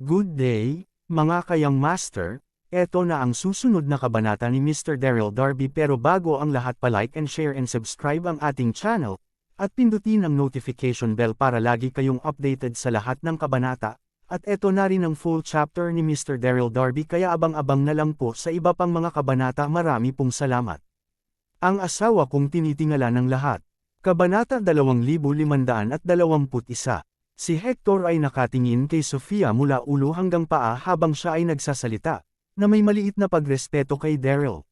Good day, mga kayang master, eto na ang susunod na kabanata ni Mr. Daryl Darby pero bago ang lahat pa-like and share and subscribe ang ating channel, at pindutin ang notification bell para lagi kayong updated sa lahat ng kabanata, at eto na rin ang full chapter ni Mr. Daryl Darby kaya abang-abang na lang po sa iba pang mga kabanata. Marami pong salamat. Ang asawa kong tinitingala ng lahat. Kabanata 2521. Si Hector ay nakatingin kay Sofia mula ulo hanggang paa habang siya ay nagsasalita, na may maliit na pagrespeto kay Daryl.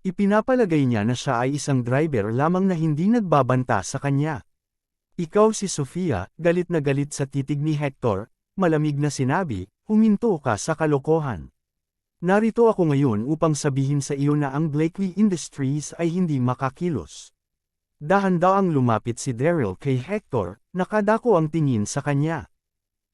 Ipinapalagay niya na siya ay isang driver lamang na hindi nagbabanta sa kanya. Ikaw si Sofia, galit na galit sa titig ni Hector, malamig na sinabi, huminto ka sa kalokohan. Narito ako ngayon upang sabihin sa iyo na ang Blakely Industries ay hindi makakilos. Dahan-daang lumapit si Daryl kay Hector, nakadako ang tingin sa kanya.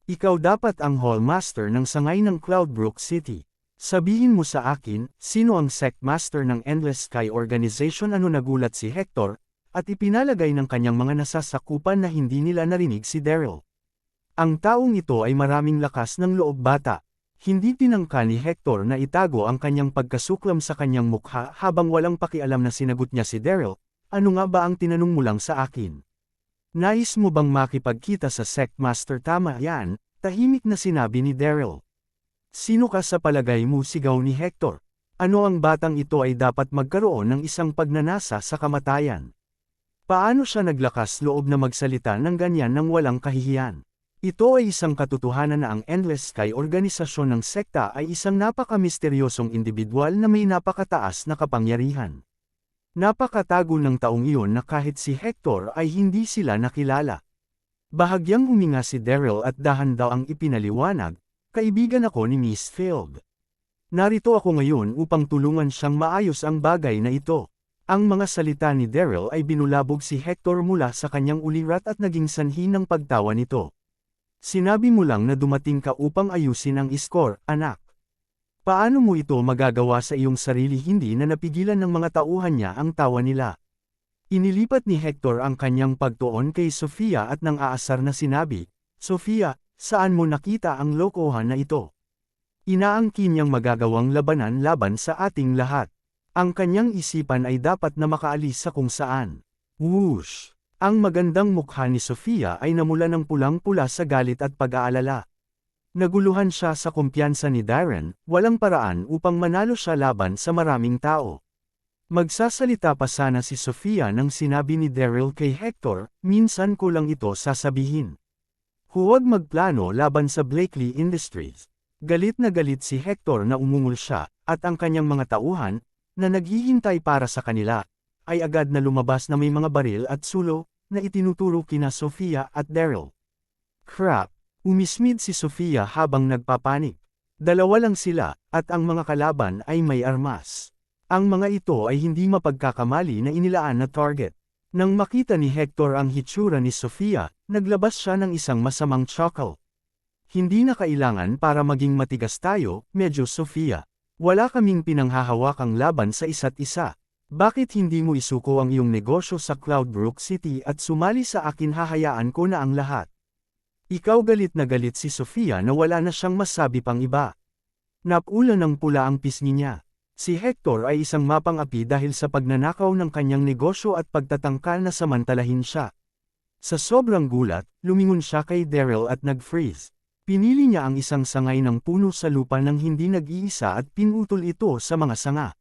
Ikaw dapat ang hallmaster ng sangay ng Cloudbrook City. Sabihin mo sa akin, sino ang sectmaster ng Endless Sky Organization? Ano nagulat si Hector, at ipinalagay ng kanyang mga nasasakupan na hindi nila narinig si Daryl. Ang taong ito ay maraming lakas ng loob bata. Hindi tinangka ni Hector na itago ang kanyang pagkasuklam sa kanyang mukha habang walang pakialam na sinagot niya si Daryl. Ano nga ba ang tinanong mo lang sa akin? Nais mo bang makipagkita sa sectmaster? Tama yan, tahimik na sinabi ni Daryl. Sino ka sa palagay mo? Sigaw ni Hector. Ano ang batang ito ay dapat magkaroon ng isang pagnanasa sa kamatayan? Paano siya naglakas loob na magsalita ng ganyan nang walang kahihiyan? Ito ay isang katotohanan na ang Endless Sky organisasyon ng sekta ay isang napaka-misteryosong individual na may napakataas na kapangyarihan. Napakatago ng taong iyon na kahit si Hector ay hindi sila nakilala. Bahagyang huminga si Daryl at dahan-dahang ipinaliwanag, kaibigan ako ni Miss Field. Narito ako ngayon upang tulungan siyang maayos ang bagay na ito. Ang mga salita ni Daryl ay binulabog si Hector mula sa kanyang ulirat at naging sanhi ng pagtawa nito. Sinabi mo lang na dumating ka upang ayusin ang score, anak. Paano mo ito magagawa sa iyong sarili? Hindi na napigilan ng mga tauhan niya ang tawa nila. Inilipat ni Hector ang kanyang pagtuon kay Sofia at nang aasar na sinabi, Sofia, saan mo nakita ang lokohan na ito? Inaangkin niyang magagawang labanan laban sa ating lahat. Ang kanyang isipan ay dapat na makaalis sa kung saan. Whoosh! Ang magandang mukha ni Sofia ay namula ng pulang-pula sa galit at pag-aalala. Naguluhan siya sa kumpiyansa ni Darren, walang paraan upang manalo siya laban sa maraming tao. Magsasalita pa sana si Sofia nang sinabi ni Daryl kay Hector, minsan ko lang ito sasabihin. Huwag magplano laban sa Blakely Industries. Galit na galit si Hector na umungol siya, at ang kanyang mga tauhan, na naghihintay para sa kanila, ay agad na lumabas na may mga baril at sulo, na itinuturo kina Sofia at Daryl. Crap! Umismid si Sofia habang nagpapanik. Dalawa lang sila, at ang mga kalaban ay may armas. Ang mga ito ay hindi mapagkakamali na inilaan na target. Nang makita ni Hector ang hitsura ni Sofia, naglabas siya ng isang masamang chuckle. Hindi na kailangan para maging matigas tayo, medyo Sofia. Wala kaming pinanghahawakang laban sa isa't isa. Bakit hindi mo isuko ang iyong negosyo sa Cloudbrook City at sumali sa akin? Hahayaan ko na ang lahat. Ikaw galit na galit si Sofia na wala na siyang masabi pang iba. Napula ng pula ang pisngi niya. Si Hector ay isang mapang-api dahil sa pagnanakaw ng kanyang negosyo at pagtatangka na samantalahin siya. Sa sobrang gulat, lumingon siya kay Daryl at nag-freeze. Pinili niya ang isang sangay ng puno sa lupa nang hindi nag-iisa at pinutol ito sa mga sanga.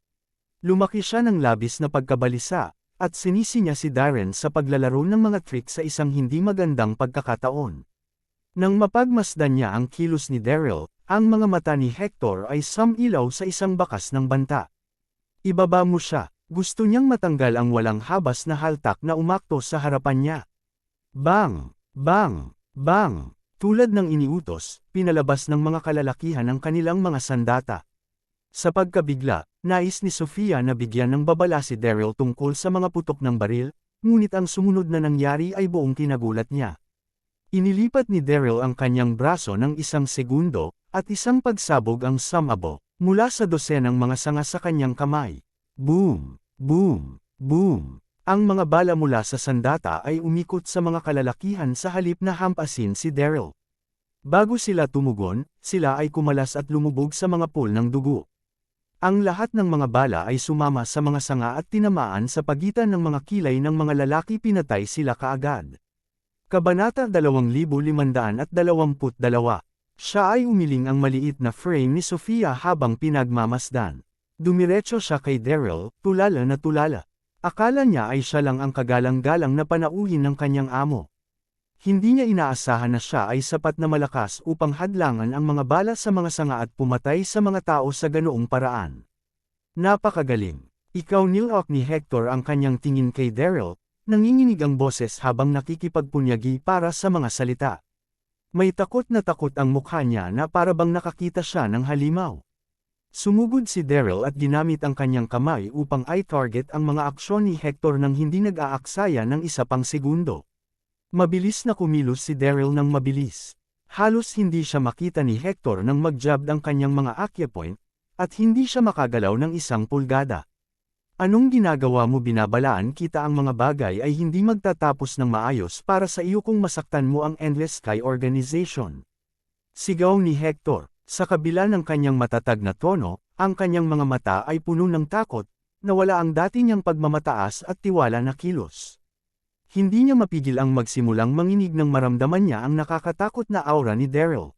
Lumaki siya ng labis na pagkabalisa, at sinisi niya si Darren sa paglalaro ng mga trick sa isang hindi magandang pagkakataon. Nang mapagmasdan niya ang kilos ni Daryl, ang mga mata ni Hector ay sumilaw sa isang bakas ng banta. Ibaba mo siya, gusto niyang matanggal ang walang habas na haltak na umakto sa harapan niya. Bang! Bang! Bang! Tulad ng iniutos, pinalabas ng mga kalalakihan ang kanilang mga sandata. Sa pagkabigla, nais ni Sofia na bigyan ng babala si Daryl tungkol sa mga putok ng baril, ngunit ang sumunod na nangyari ay buong kinagulat niya. Inilipat ni Daryl ang kanyang braso ng isang segundo, at isang pagsabog ang sumabo, mula sa dosenang mga sanga sa kanyang kamay. Boom! Boom! Boom! Ang mga bala mula sa sandata ay umikot sa mga kalalakihan sa halip na hampasin si Daryl. Bago sila tumugon, sila ay kumalas at lumubog sa mga pool ng dugo. Ang lahat ng mga bala ay sumama sa mga sanga at tinamaan sa pagitan ng mga kilay ng mga lalaki, pinatay sila kaagad. Kabanata 2522. Siya ay umiling ang maliit na frame ni Sofia habang pinagmamasdan. Dumiretso siya kay Daryl, tulala na tulala. Akala niya ay siya lang ang kagalang-galang na panauhin ng kanyang amo. Hindi niya inaasahan na siya ay sapat na malakas upang hadlangan ang mga bala sa mga sanga at pumatay sa mga tao sa ganoong paraan. Napakagaling. Ikaw, nilok ni Hector ang kanyang tingin kay Daryl, nanginginig ang boses habang nakikipagpunyagi para sa mga salita. May takot ang mukha niya na para bang nakakita siya ng halimaw. Sumugod si Daryl at ginamit ang kanyang kamay upang i-target ang mga aksyon ni Hector nang hindi nag-aaksaya ng isa pang segundo. Mabilis na kumilos si Daryl ng mabilis. Halos hindi siya makita ni Hector nang mag-jab ang kanyang mga acupoint, at hindi siya makagalaw ng 1 pulgada. Anong ginagawa mo? Binabalaan kita ang mga bagay ay hindi magtatapos ng maayos para sa iyo kung masaktan mo ang Endless Sky Organization. Sigaw ni Hector. Sa kabila ng kanyang matatag na tono, ang kanyang mga mata ay puno ng takot, nawala ang dati niyang pagmamataas at tiwala na kilos. Hindi niya mapigil ang magsimulang manginig nang maramdaman niya ang nakakatakot na aura ni Daryl.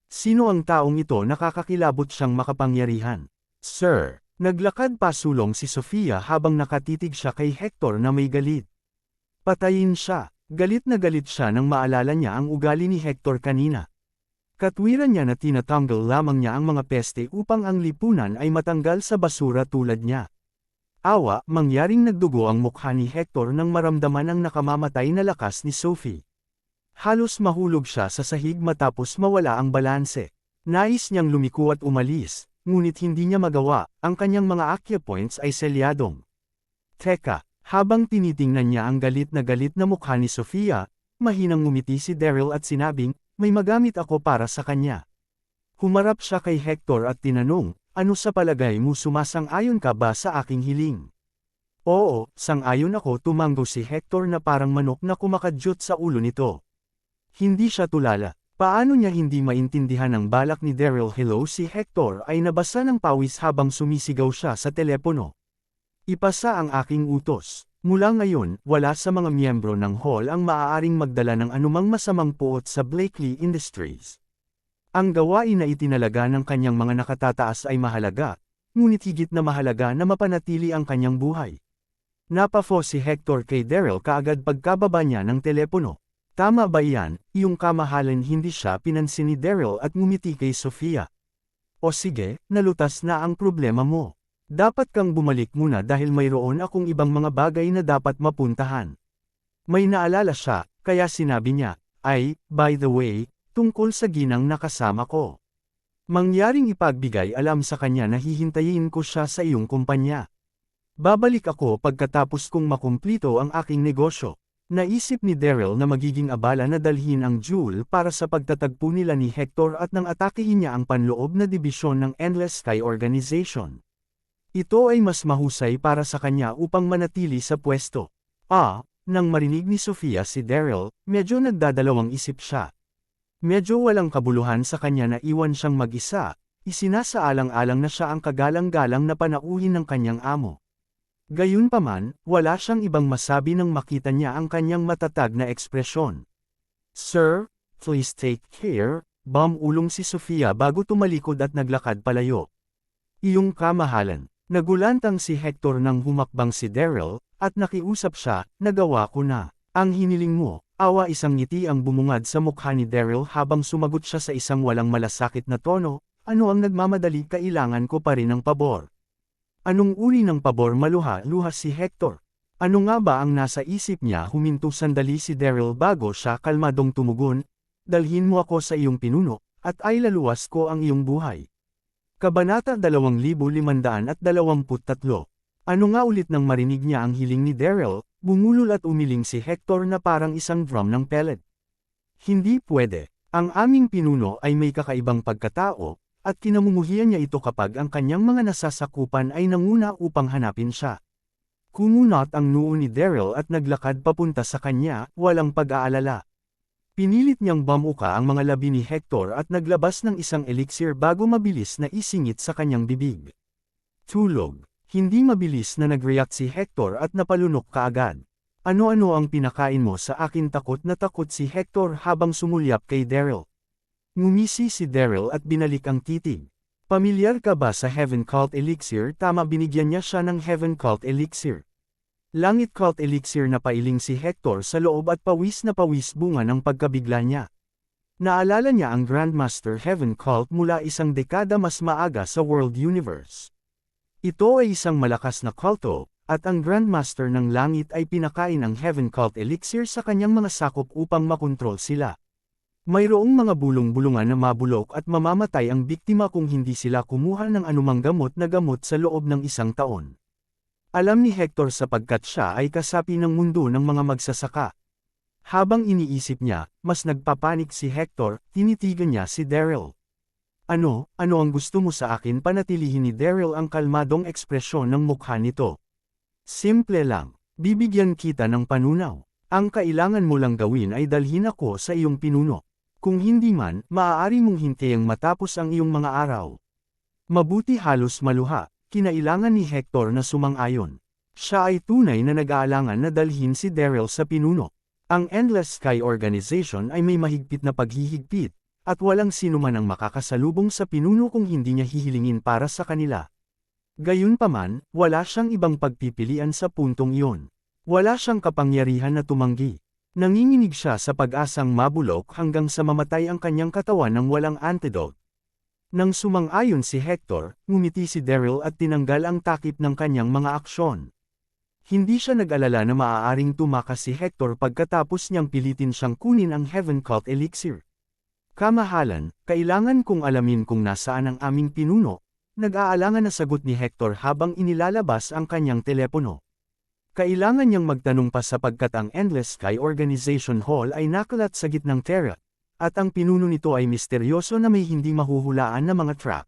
Sino ang taong ito? Nakakakilabot siyang makapangyarihan. Sir, naglakad pasulong si Sofia habang nakatitig siya kay Hector na may galit. Patayin siya. Galit na galit siya nang maalala niya ang ugali ni Hector kanina. Katwiran niya na tinatanggal lamang niya ang mga peste upang ang lipunan ay matanggal sa basura tulad niya. Awa, mangyaring nagdugo ang mukha ni Hector nang maramdaman ang nakamamatay na lakas ni Sophie. Halos mahulog siya sa sahig matapos mawala ang balanse. Nais niyang lumiko at umalis, ngunit hindi niya magawa, ang kanyang mga acupoints ay selyadong. Teka, habang tinitingnan niya ang galit na mukha ni Sofia, mahinang ngumiti si Daryl at sinabing, may magamit ako para sa kanya. Humarap siya kay Hector at tinanong, ano sa palagay mo, sumasang-ayon ka ba sa aking hiling? Oo, sang-ayon ako, tumanggo si Hector na parang manok na kumakadyot sa ulo nito. Hindi siya tulala. Paano niya hindi maintindihan ang balak ni Daryl? Hello, si Hector ay nabasa ng pawis habang sumisigaw siya sa telepono. Ipasa ang aking utos. Mula ngayon, wala sa mga miyembro ng hall ang maaaring magdala ng anumang masamang puot sa Blakely Industries. Ang gawain na itinalaga ng kanyang mga nakatataas ay mahalaga, ngunit higit na mahalaga na mapanatili ang kanyang buhay. Napafo si Hector kay Daryl kaagad pagkababa niya ng telepono. Tama ba iyan? Iyong kamahalan? Hindi siya pinansin ni Daryl at ngumiti kay Sofia. O sige, nalutas na ang problema mo. Dapat kang bumalik muna dahil mayroon akong ibang mga bagay na dapat mapuntahan. May naalala siya, kaya sinabi niya, ay, by the way, tungkol sa ginang na kasama ko. Mangyaring ipagbigay alam sa kanya na hihintayin ko siya sa iyong kumpanya. Babalik ako pagkatapos kong makumplito ang aking negosyo. Naisip ni Daryl na magiging abala na dalhin ang Jewel para sa pagtatagpo nila ni Hector at nang atakehin niya ang panloob na dibisyon ng Endless Sky Organization. Ito ay mas mahusay para sa kanya upang manatili sa pwesto. Nang marinig ni Sofia si Daryl, medyo nagdadalawang isip siya. Medyo walang kabuluhan sa kanya na iwan siyang mag-isa, isinasaalang-alang na siya ang kagalang-galang na panauhin ng kanyang amo. Gayunpaman, wala siyang ibang masabi nang makita niya ang kanyang matatag na ekspresyon. Sir, please take care, bumulong si Sofia bago tumalikod at naglakad palayo. Iyong kamahalan. Nagulantang si Hector nang humakbang si Daryl, at nakiusap siya, nagawa ko na. Ang hiniling mo. Awa, isang ngiti ang bumungad sa mukha ni Daryl habang sumagot siya sa isang walang malasakit na tono, ano ang nagmamadali, kailangan ko pa rin ng pabor. Anong uri ng pabor? Maluha-luha si Hector. Ano nga ba ang nasa isip niya? Huminto sandali si Daryl bago siya kalmadong tumugon, dalhin mo ako sa iyong pinuno, at ay laluwas ko ang iyong buhay. Kabanata 2523. Ano nga ulit? Nang marinig niya ang hiling ni Daryl, bumulol at umiling si Hector na parang isang drum ng pellet. Hindi pwede. Ang aming pinuno ay may kakaibang pagkatao, at kinamumuhian niya ito kapag ang kanyang mga nasasakupan ay nanguna upang hanapin siya. Kumunot ang noo ni Daryl at naglakad papunta sa kanya, walang pag-aalala. Pinilit niyang bamuka ang mga labi ni Hector at naglabas ng isang elixir bago mabilis na isingit sa kanyang bibig. Tulog. Hindi mabilis na nag-react si Hector at napalunok kaagad. Ano-ano ang pinakain mo sa akin? Takot na takot si Hector habang sumulyap kay Daryl. Ngumisi si Daryl at binalik ang titig. Pamilyar ka ba sa Heaven Cult Elixir? Tama, binigyan niya siya ng Heaven Cult Elixir. Langit Cult Elixir. Na pailing si Hector sa loob at pawis na pawis bunga ng pagkabigla niya. Naalala niya ang Grandmaster Heaven Cult mula isang dekada mas maaga sa World Universe. Ito ay isang malakas na kulto, at ang Grandmaster ng Langit ay pinakain ang Heaven Cult Elixir sa kanyang mga sakop upang makontrol sila. Mayroong mga bulong-bulungan na mabulok at mamamatay ang biktima kung hindi sila kumuha ng anumang gamot na gamot sa loob ng isang taon. Alam ni Hector sapagkat siya ay kasapi ng mundo ng mga magsasaka. Habang iniisip niya, mas nagpapanik si Hector, tinitigan niya si Daryl. Ano ang gusto mo sa akin? Panatilihin ni Daryl ang kalmadong ekspresyon ng mukha nito. Simple lang, bibigyan kita ng panunaw. Ang kailangan mo lang gawin ay dalhin ako sa iyong pinuno. Kung hindi man, maaari mong hintayang matapos ang iyong mga araw. Mabuti halos maluha, kinailangan ni Hector na sumang-ayon. Siya ay tunay na nag-aalangan na dalhin si Daryl sa pinuno. Ang Endless Sky Organization ay may mahigpit na paghihigpit, at walang sino man ang makakasalubong sa pinuno kung hindi niya hihilingin para sa kanila. Gayunpaman, wala siyang ibang pagpipilian sa puntong iyon. Wala siyang kapangyarihan na tumanggi. Nanginginig siya sa pag-asang mabulok hanggang sa mamatay ang kanyang katawan ng walang antidote. Nang sumang-ayon si Hector, ngumiti si Daryl at tinanggal ang takip ng kanyang mga aksyon. Hindi siya nag-alala na maaaring tumakas si Hector pagkatapos niyang pilitin siyang kunin ang Heaven Cult Elixir. Kamahalan, kailangan kong alamin kung nasaan ang aming pinuno, nag-aalangan na sagot ni Hector habang inilalabas ang kanyang telepono. Kailangan niyang magtanong pa sapagkat ang Endless Sky Organization Hall ay nakalat sa gitnang Terra, at ang pinuno nito ay misteryoso na may hindi mahuhulaan na mga trap.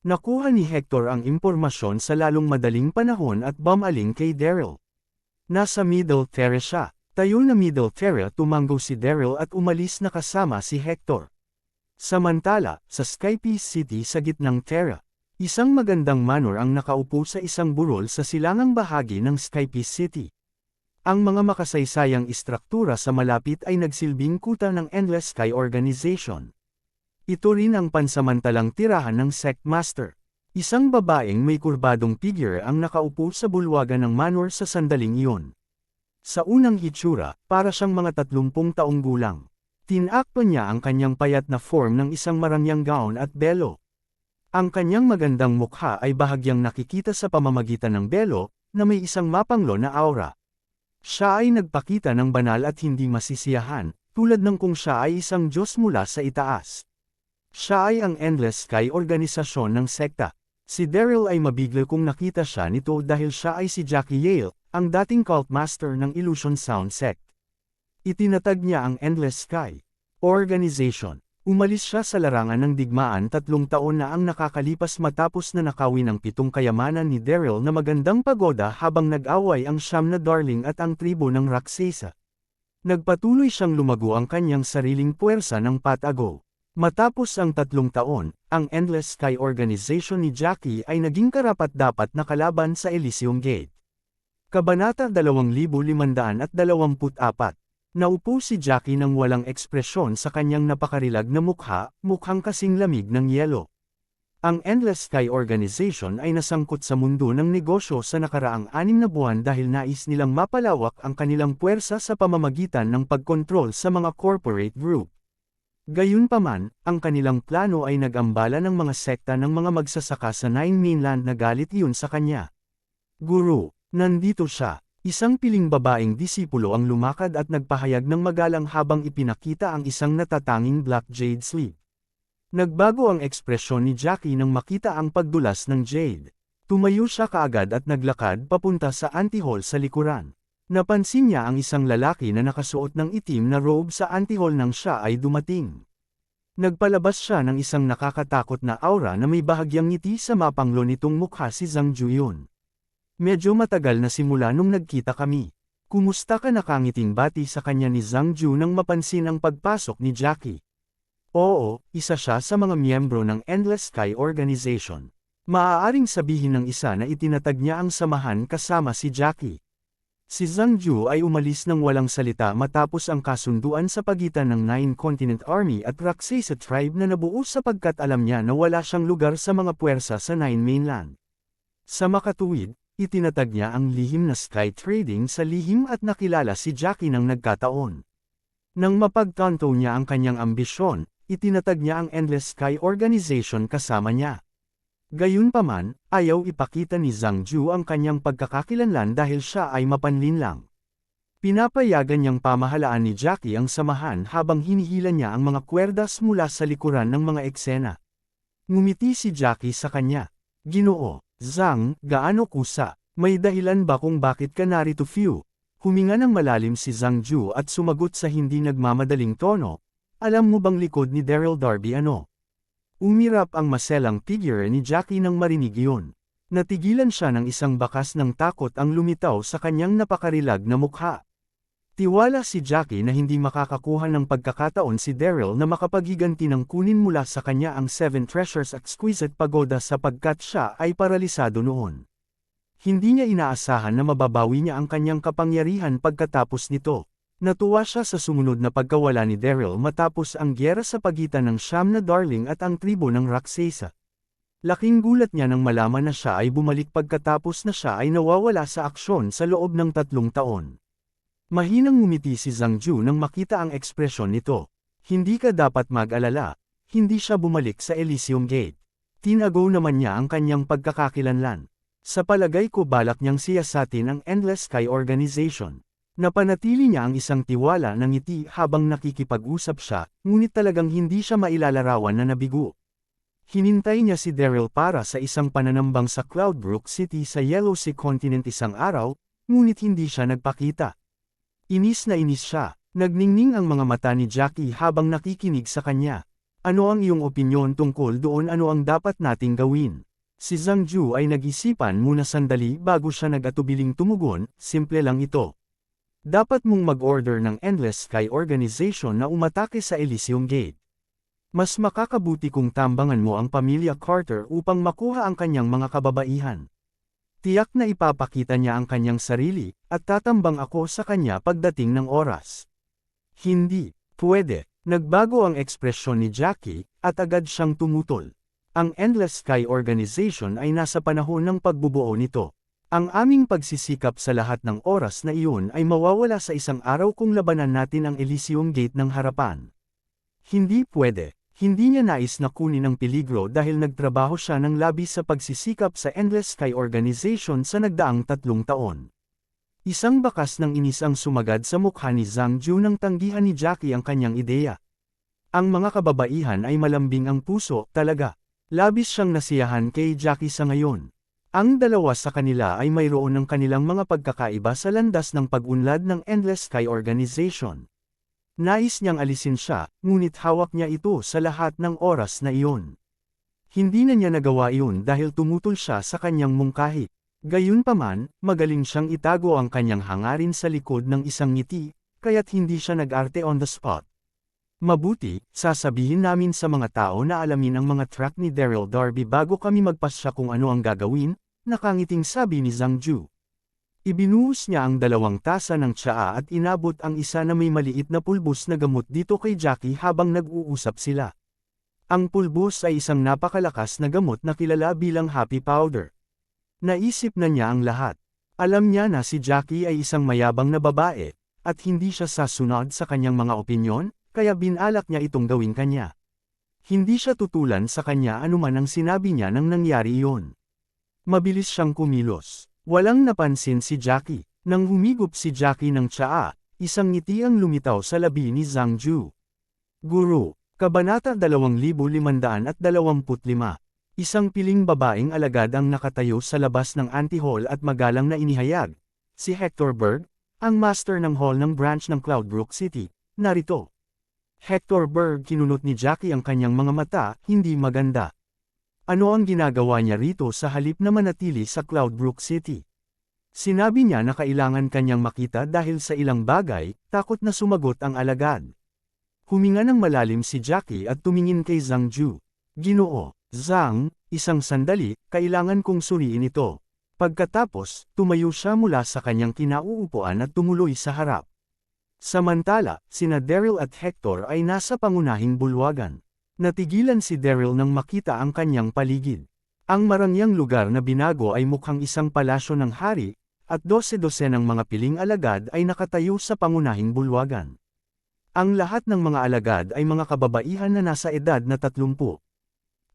Nakuha ni Hector ang impormasyon sa lalong madaling panahon at bumaling kay Daryl. Nasa Middle Terra siya. Tayo na Middle Terra, tumango si Daryl at umalis na kasama si Hector. Samantala, sa Skypiea City sa gitnang Terra, isang magandang manor ang nakaupo sa isang burol sa silangang bahagi ng Skypiea City. Ang mga makasaysayang istruktura sa malapit ay nagsilbing kuta ng Endless Sky Organization. Ito rin ang pansamantalang tirahan ng Sect Master. Isang babaeng may kurbadong figure ang nakaupo sa bulwagan ng manor sa sandaling iyon. Sa unang hitsura, para siyang mga 30 taong gulang. Tinakpan niya ang kanyang payat na form ng isang marangyang gown at belo. Ang kanyang magandang mukha ay bahagyang nakikita sa pamamagitan ng belo, na may isang mapanglo na aura. Siya ay nagpakita ng banal at hindi masisiyahan, tulad ng kung siya ay isang Diyos mula sa itaas. Siya ay ang Endless Sky Organisasyon ng sekta. Si Daryl ay mabigla kung nakita siya nito dahil siya ay si Jackie Yale, ang dating cult master ng Illusion Sound Sect. Itinatag niya ang Endless Sky Organization. Umalis siya sa larangan ng digmaan 3 taon na ang nakakalipas matapos na nakawin ang 7 kayamanan ni Daryl na magandang pagoda habang nag-away ang Siyam na Darling at ang tribo ng Raksasa. Nagpatuloy siyang lumago ang kanyang sariling puwersa ng patago. Matapos ang 3 taon, ang Endless Sky Organization ni Jackie ay naging karapat-dapat na kalaban sa Elysium Gate. Kabanata 2524. Naupo si Jackie nang walang ekspresyon sa kanyang napakarilag na mukha, mukhang kasing lamig ng yelo. Ang Endless Sky Organization ay nasangkot sa mundo ng negosyo sa nakaraang 6 na buwan dahil nais nilang mapalawak ang kanilang puwersa sa pamamagitan ng pagkontrol sa mga corporate group. Gayunpaman, ang kanilang plano ay nag-ambala ng mga sekta ng mga magsasaka sa Nine Mainland na galit iyon sa kanya. Guru, nandito siya. Isang piling babaeng disipulo ang lumakad at nagpahayag ng magalang habang ipinakita ang isang natatanging black jade sleeve. Nagbago ang ekspresyon ni Jackie nang makita ang pagdulas ng jade. Tumayo siya kaagad at naglakad papunta sa antihall sa likuran. Napansin niya ang isang lalaki na nakasuot ng itim na robe sa antihall nang siya ay dumating. Nagpalabas siya ng isang nakakatakot na aura na may bahagyang ngiti sa mapanglo nitong mukha si Zhang Juyun. Medyo matagal na simula nung nagkita kami. Kumusta ka, nakangiting bati sa kanya ni Zhang Ju nang mapansin ang pagpasok ni Jackie. Oo, isa siya sa mga miyembro ng Endless Sky Organization. Maaaring sabihin ng isa na itinatag niya ang samahan kasama si Jackie. Si Zhang Ju ay umalis ng walang salita matapos ang kasunduan sa pagitan ng Nine Continent Army at Rakshasa Tribe na nabuo sapagkat alam niya na wala siyang lugar sa mga puwersa sa Nine Mainland. Sa makatuwid, itinatag niya ang lihim na Sky Trading sa lihim at nakilala si Jackie ng nagkataon. Nang mapagtanto niya ang kanyang ambisyon, itinatag niya ang Endless Sky Organization kasama niya. Gayunpaman, ayaw ipakita ni Zhang Ju ang kanyang pagkakakilanlan dahil siya ay mapanlinlang. Pinapayagan niyang pamahalaan ni Jackie ang samahan habang hinihila niya ang mga kwerdas mula sa likuran ng mga eksena. Ngumiti si Jackie sa kanya. Ginoo, Zhang, gaano kusa? May dahilan ba kung bakit ka narito, Few? Huminga ng malalim si Zhang Ju at sumagot sa hindi nagmamadaling tono. Alam mo bang likod ni Daryl Darby ano? Umirap ang maselang figure ni Jackie nang marinig iyon. Natigilan siya ng isang bakas ng takot ang lumitaw sa kanyang napakarilag na mukha. Tiwala si Jackie na hindi makakakuha ng pagkakataon si Daryl na makapaghiganti ng kunin mula sa kanya ang Seven Treasures Exquisite Pagoda sapagkat siya ay paralisado noon. Hindi niya inaasahan na mababawi niya ang kanyang kapangyarihan pagkatapos nito. Natuwa siya sa sumunod na pagkawala ni Daryl matapos ang gyera sa pagitan ng Siyam na Darling at ang tribo ng Rakshasa. Laking gulat niya nang malaman na siya ay bumalik pagkatapos na siya ay nawawala sa aksyon sa loob ng 3 taon. Mahinang ngumiti si Zhang Ju nang makita ang ekspresyon nito. Hindi ka dapat mag-alala, hindi siya bumalik sa Elysium Gate. Tinago naman niya ang kanyang pagkakakilanlan. Sa palagay ko balak niyang siyasatin ang Endless Sky Organization. Napanatili niya ang isang tiwala ng ngiti habang nakikipag-usap siya, ngunit talagang hindi siya mailalarawan na nabigo. Hinintay niya si Daryl para sa isang pananambang sa Cloudbrook City sa Yellow Sea Continent isang araw, ngunit hindi siya nagpakita. Inis na inis siya, nagningning ang mga mata ni Jackie habang nakikinig sa kanya. Ano ang iyong opinyon tungkol doon, ano ang dapat nating gawin? Si Zhang Ju ay nag-isipan muna sandali bago siya nag-atubiling tumugon, simple lang ito. Dapat mong mag-order ng Endless Sky Organization na umatake sa Elysium Gate. Mas makakabuti kung tambangan mo ang pamilya Carter upang makuha ang kanyang mga kababaihan. Tiyak na ipapakita niya ang kanyang sarili, at tatambang ako sa kanya pagdating ng oras. Hindi, pwede. Nagbago ang ekspresyon ni Jackie, at agad siyang tumutol. Ang Endless Sky Organization ay nasa panahon ng pagbubuo nito. Ang aming pagsisikap sa lahat ng oras na iyon ay mawawala sa isang araw kung labanan natin ang Elysium Gate ng harapan. Hindi pwede. Hindi niya nais na kunin ang peligro dahil nagtrabaho siya ng labis sa pagsisikap sa Endless Sky Organization sa nagdaang 3 taon. Isang bakas ng inis ang sumagad sa mukha ni Zhang Ju nang tanggihan ni Jackie ang kanyang ideya. Ang mga kababaihan ay malambing ang puso, talaga. Labis siyang nasiyahan kay Jackie sa ngayon. Ang dalawa sa kanila ay mayroon ng kanilang mga pagkakaiba sa landas ng pag-unlad ng Endless Sky Organization. Nais niyang alisin siya, ngunit hawak niya ito sa lahat ng oras na iyon. Hindi na niya nagawa iyon dahil tumutol siya sa kanyang mungkahi. Gayunpaman, magaling siyang itago ang kanyang hangarin sa likod ng isang ngiti, kaya't hindi siya nag-arte on the spot. Mabuti, sasabihin namin sa mga tao na alamin ang mga track ni Daryl Darby bago kami magpasya kung ano ang gagawin, nakangiting sabi ni Zhang Ju. Ibinuhos niya ang 2 tasa ng tsaa at inabot ang isa na may maliit na pulbos na gamot dito kay Jackie habang nag-uusap sila. Ang pulbos ay isang napakalakas na gamot na kilala bilang happy powder. Naisip na niya ang lahat. Alam niya na si Jackie ay isang mayabang na babae, at hindi siya sasunod sa kanyang mga opinyon, kaya binalak niya itong gawin kanya. Hindi siya tutulan sa kanya anuman ang sinabi niya nang nangyari iyon. Mabilis siyang kumilos. Walang napansin si Jackie. Nang humigop si Jackie ng tsaa, isang ngiti ang lumitaw sa labi ni Zhang Ju. Guru, Kabanata 2525. Isang piling babaeng alagad ang nakatayo sa labas ng antihall at magalang na inihayag. Si Hector Berg, ang master ng hall ng branch ng Cloudbrook City, narito. Hector Berg, kinunot ni Jackie ang kanyang mga mata, hindi maganda. Ano ang ginagawa niya rito sa halip na manatili sa Cloudbrook City? Sinabi niya na kailangan kanyang makita dahil sa ilang bagay, takot na sumagot ang alagad. Huminga ng malalim si Jackie at tumingin kay Zhang Ju. Ginoo, Zhang, isang sandali, kailangan kong suriin ito. Pagkatapos, tumayo siya mula sa kanyang kinauupuan at tumuloy sa harap. Samantala, sina Daryl at Hector ay nasa pangunahing bulwagan. Natigilan si Daryl nang makita ang kanyang paligid. Ang marangyang lugar na binago ay mukhang isang palasyo ng hari, at 12 ng mga piling alagad ay nakatayo sa pangunahing bulwagan. Ang lahat ng mga alagad ay mga kababaihan na nasa edad na 30.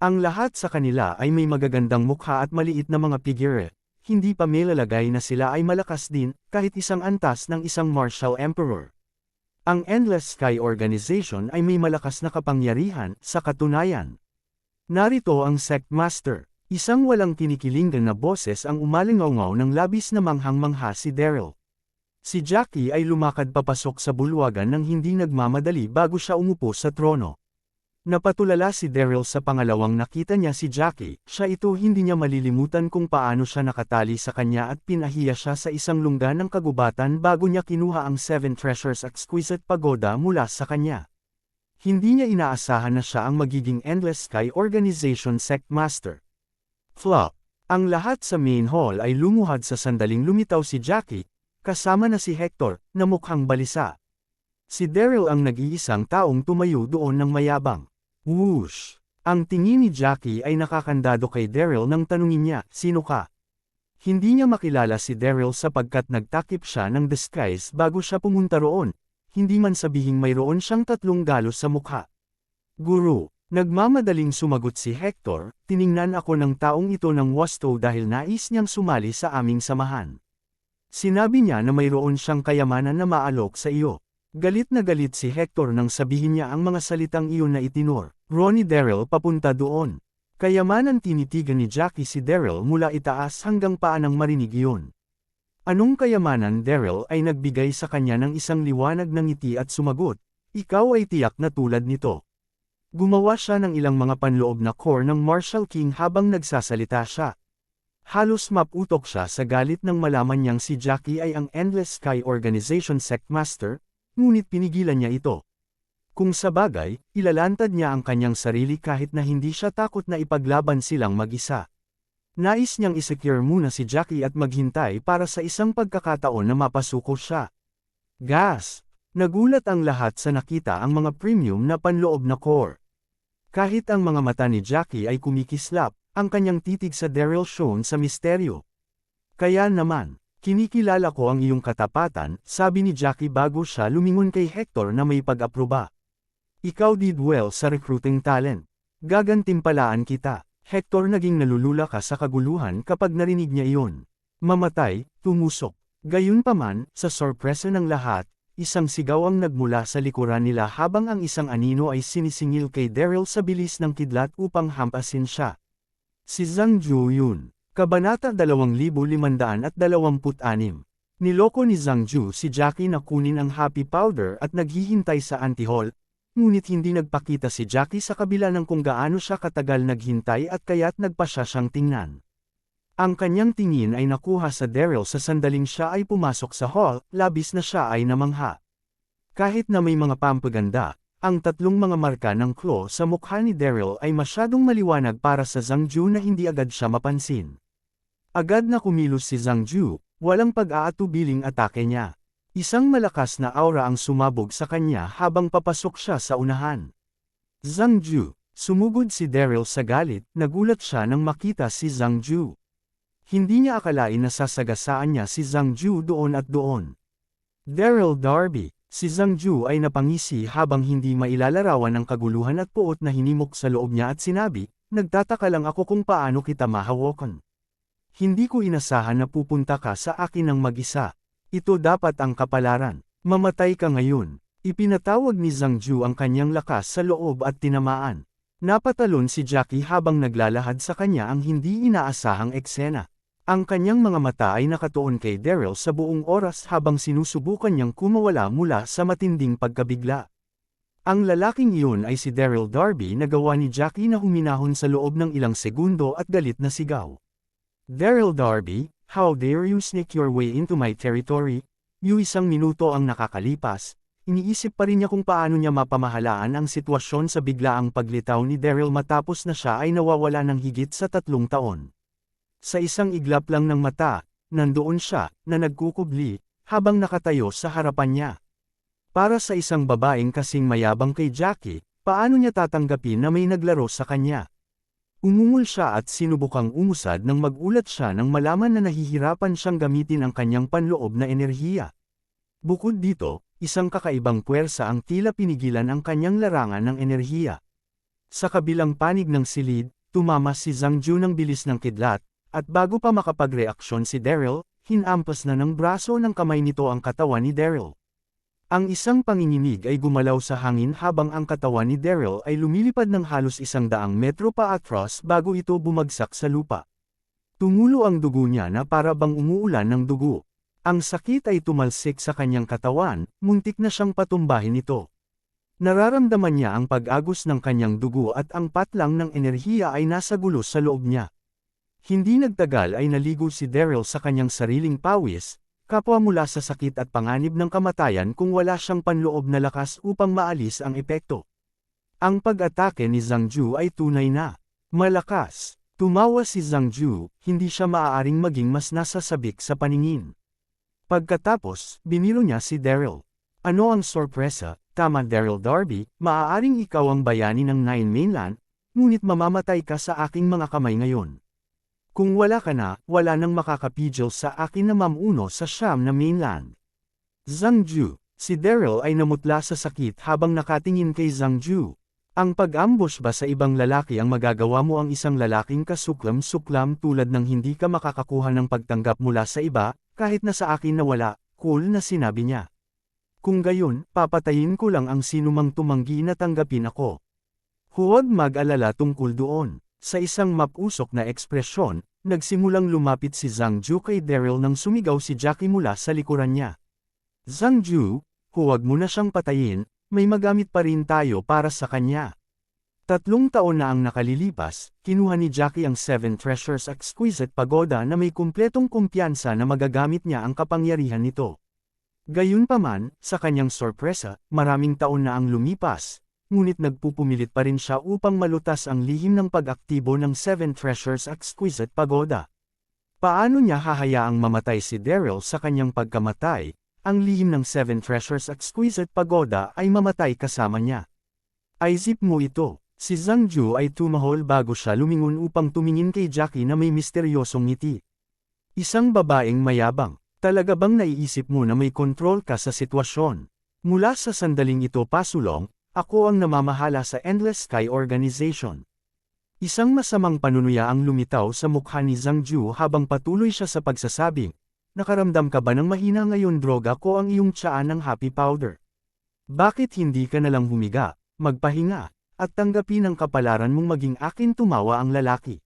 Ang lahat sa kanila ay may magagandang mukha at maliit na mga figure. Hindi pa melalagay na sila ay malakas din, kahit isang antas ng isang martial emperor. Ang Endless Sky Organization ay may malakas na kapangyarihan, sa katunayan. Narito ang Sect Master. Isang walang kinikilingan na boses ang umalingaw ng labis na manghang-mangha si Daryl. Si Jackie ay lumakad papasok sa bulwagan nang hindi nagmamadali bago siya umupo sa trono. Napatulala si Daryl sa pangalawang nakita niya si Jackie, siya ito hindi niya malilimutan kung paano siya nakatali sa kanya at pinahiya siya sa isang lungga ng kagubatan bago niya kinuha ang 7 Treasures Exquisite Pagoda mula sa kanya. Hindi niya inaasahan na siya ang magiging Endless Sky Organization Sect Master. Flop. Ang lahat sa main hall ay lumuhad sa sandaling lumitaw si Jackie, kasama na si Hector, na mukhang balisa. Si Daryl ang nag-iisang taong tumayo doon ng mayabang. Whoosh! Ang tingin ni Jackie ay nakakandado kay Daryl nang tanungin niya, sino ka? Hindi niya makilala si Daryl sapagkat nagtakip siya ng disguise bago siya pumunta roon, hindi man sabihing mayroon siyang 3 galos sa mukha. Guru. Nagmamadaling sumagot si Hector, tiningnan ako ng taong ito ng wasto dahil nais niyang sumali sa aming samahan. Sinabi niya na mayroon siyang kayamanan na maalok sa iyo. Galit na galit si Hector nang sabihin niya ang mga salitang iyon na itinor. Ronnie Daryl papunta doon. Kayamanan tinitigan ni Jackie si Daryl mula itaas hanggang paa nang marinig iyon. Anong kayamanan? Daryl ay nagbigay sa kanya ng isang liwanag ng ngiti at sumagot, ikaw ay tiyak na tulad nito. Gumawa siya ng ilang mga panloob na core ng Martial King habang nagsasalita siya. Halos maputok siya sa galit nang malaman niyang si Jackie ay ang Endless Sky Organization Sect Master, ngunit pinigilan niya ito. Kung sabagay, ilalantad niya ang kanyang sarili kahit na hindi siya takot na ipaglaban silang mag-isa. Nais niyang isecure muna si Jackie at maghintay para sa isang pagkakataon na mapasuko siya. Gas! Nagulat ang lahat sa nakita ang mga premium na panloob na core. Kahit ang mga mata ni Jackie ay kumikislap, ang kanyang titig sa Daryl shown sa misteryo. Kaya naman, kinikilala ko ang iyong katapatan, sabi ni Jackie bago siya lumingon kay Hector na may pag-aproba. Ikaw did well sa recruiting talent. Gagantimpalaan kita. Hector naging nalulula ka sa kaguluhan kapag narinig niya iyon. Mamatay, tumusok. Gayunpaman, sa sorpresa ng lahat, isang sigaw ang nagmula sa likuran nila habang ang isang anino ay sinisingil kay Daryl sa bilis ng kidlat upang hampasin siya. Si Zhang Ju yun. Kabanata 2526. Niloko ni Zhang Ju si Jackie na kunin ang happy powder at naghihintay sa antihall, ngunit hindi nagpakita si Jackie sa kabila ng kung gaano siya katagal naghintay at kaya't nagpa siya siyang tingnan. Ang kanyang tingin ay nakuha sa Daryl sa sandaling siya ay pumasok sa hall, labis na siya ay namangha. Kahit na may mga pampaganda, ang 3 mga marka ng claw sa mukha ni Daryl ay masyadong maliwanag para sa Zhang Ju na hindi agad siya mapansin. Agad na kumilos si Zhang Ju, walang pag-aatubiling atake niya. Isang malakas na aura ang sumabog sa kanya habang papasok siya sa unahan. Zhang Ju, sumugod si Daryl sa galit, nagulat siya nang makita si Zhang Ju. Hindi niya akalain na sasagasaan niya si Zhang Ju doon at doon. Daryl Darby, si Zhang Ju ay napangisi habang hindi mailalarawan ang kaguluhan at puot na hinimok sa loob niya at sinabi, nagtataka lang ako kung paano kita mahawakan. Hindi ko inasahan na pupunta ka sa akin ng mag-isa. Ito dapat ang kapalaran. Mamatay ka ngayon. Ipinatawag ni Zhang Ju ang kanyang lakas sa loob at tinamaan. Napatalon si Jackie habang naglalahad sa kanya ang hindi inaasahang eksena. Ang kanyang mga mata ay nakatuon kay Daryl sa buong oras habang sinusubukan niyang kumawala mula sa matinding pagkabigla. Ang lalaking iyon ay si Daryl Darby na gawa ni Jackie na huminahon sa loob ng ilang segundo at galit na sigaw. Daryl Darby, How dare you sneak your way into my territory? Isang minuto ang nakakalipas, iniisip pa rin niya kung paano niya mapamahalaan ang sitwasyon sa biglaang paglitaw ni Daryl matapos na siya ay nawawala ng higit sa 3 taon. Sa isang iglap lang ng mata, nandoon siya, na nagkukubli, habang nakatayo sa harapan niya. Para sa isang babaeng kasing mayabang kay Jackie, paano niya tatanggapin na may naglaro sa kanya? Umungol siya at sinubukang umusad nang magulat siya nang malaman na nahihirapan siyang gamitin ang kanyang panloob na enerhiya. Bukod dito, isang kakaibang puwersa ang tila pinigilan ang kanyang larangan ng enerhiya. Sa kabilang panig ng silid, tumama si Zhang Ju ng bilis ng kidlat, at bago pa makapagreaksyon si Daryl, hinampas na ng braso ng kamay nito ang katawan ni Daryl. Ang isang panginginig ay gumalaw sa hangin habang ang katawan ni Daryl ay lumilipad ng halos 100 metro pa atras bago ito bumagsak sa lupa. Tumulo ang dugo niya na para bang umuulan ng dugo. Ang sakit ay tumalsik sa kanyang katawan, muntik na siyang patumbahin ito. Nararamdaman niya ang pag-agos ng kanyang dugo at ang patlang ng enerhiya ay nasa gulo sa loob niya. Hindi nagtagal ay naligo si Daryl sa kanyang sariling pawis, kapwa mula sa sakit at panganib ng kamatayan kung wala siyang panloob na lakas upang maalis ang epekto. Ang pag-atake ni Zhang Ju ay tunay na malakas. Tumawa si Zhang Ju, hindi siya maaaring maging mas nasasabik sa paningin. Pagkatapos, biniro niya si Daryl. Ano ang sorpresa? Tama Daryl Darby, maaaring ikaw ang bayani ng Nine Mainland, ngunit mamamatay ka sa aking mga kamay ngayon. Kung wala ka na, wala nang makakapigil sa akin na mamuno sa Siyam na Mainland. Zhang Ju, si Daryl ay namutla sa sakit habang nakatingin kay Zhang Ju. Ang pag-ambush ba sa ibang lalaki ang magagawa mo ang isang lalaking kasuklam-suklam tulad ng hindi ka makakakuha ng pagtanggap mula sa iba, kahit na sa akin na wala, cool na sinabi niya. Kung gayon, papatayin ko lang ang sinumang tumanggi na tanggapin ako. Huwag mag-alala tungkol doon. Sa isang mapusok na ekspresyon, nagsimulang lumapit si Zhang Ju kay Daryl nang sumigaw si Jackie mula sa likuran niya. Zhang Ju, huwag mo na siyang patayin, may magamit pa rin tayo para sa kanya. 3 taon na ang nakalilipas, kinuha ni Jackie ang 7 Treasures Exquisite Pagoda na may kumpletong kumpiyansa na magagamit niya ang kapangyarihan nito. Gayunpaman, sa kanyang sorpresa, maraming taon na ang lumipas. Ngunit nagpupumilit pa rin siya upang malutas ang lihim ng pag-aktibo ng 7 Treasures Exquisite Pagoda. Paano niya hahayaang mamatay si Daryl sa kanyang pagkamatay? Ang lihim ng 7 Treasures Exquisite Pagoda ay mamatay kasama niya. Isip mo ito, si Zhang Ju ay tumahol bago siya lumingon upang tumingin kay Jackie na may misteryosong ngiti. Isang babaeng mayabang, talaga bang naiisip mo na may kontrol ka sa sitwasyon? Mula sa sandaling ito pasulong, ako ang namamahala sa Endless Sky Organization. Isang masamang panunuya ang lumitaw sa mukha ni Zhang Ju habang patuloy siya sa pagsasabing, nakaramdam ka ba ng mahina ngayon droga ko ang iyong tiyaan ng happy powder? Bakit hindi ka nalang humiga, magpahinga, at tanggapin ang kapalaran mong maging akin tumawa ang lalaki?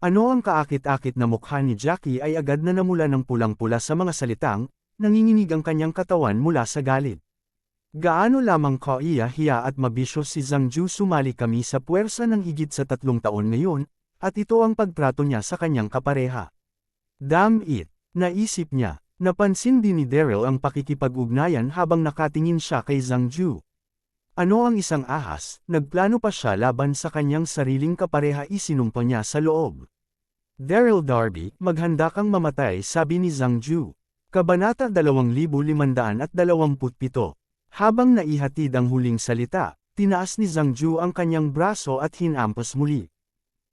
Ano ang kaakit-akit na mukha ni Jackie ay agad na namula ng pulang-pula sa mga salitang, nanginginig ang kanyang katawan mula sa galit. Gaano lamang kaiya-hiya at mabisyo si Zhang Ju sumali kami sa puwersa ng higit sa 3 taon ngayon, at ito ang pagtrato niya sa kanyang kapareha. Damn it, naisip niya, napansin din ni Daryl ang pakikipag-ugnayan habang nakatingin siya kay Zhang Ju. Ano ang isang ahas, nagplano pa siya laban sa kanyang sariling kapareha isinumpa niya sa loob. Daryl Darby, maghanda kang mamatay sabi ni Zhang Ju. Kabanata 2527. Habang naihatid ang huling salita, tinaas ni Zhang Ju ang kanyang braso at hinampas muli.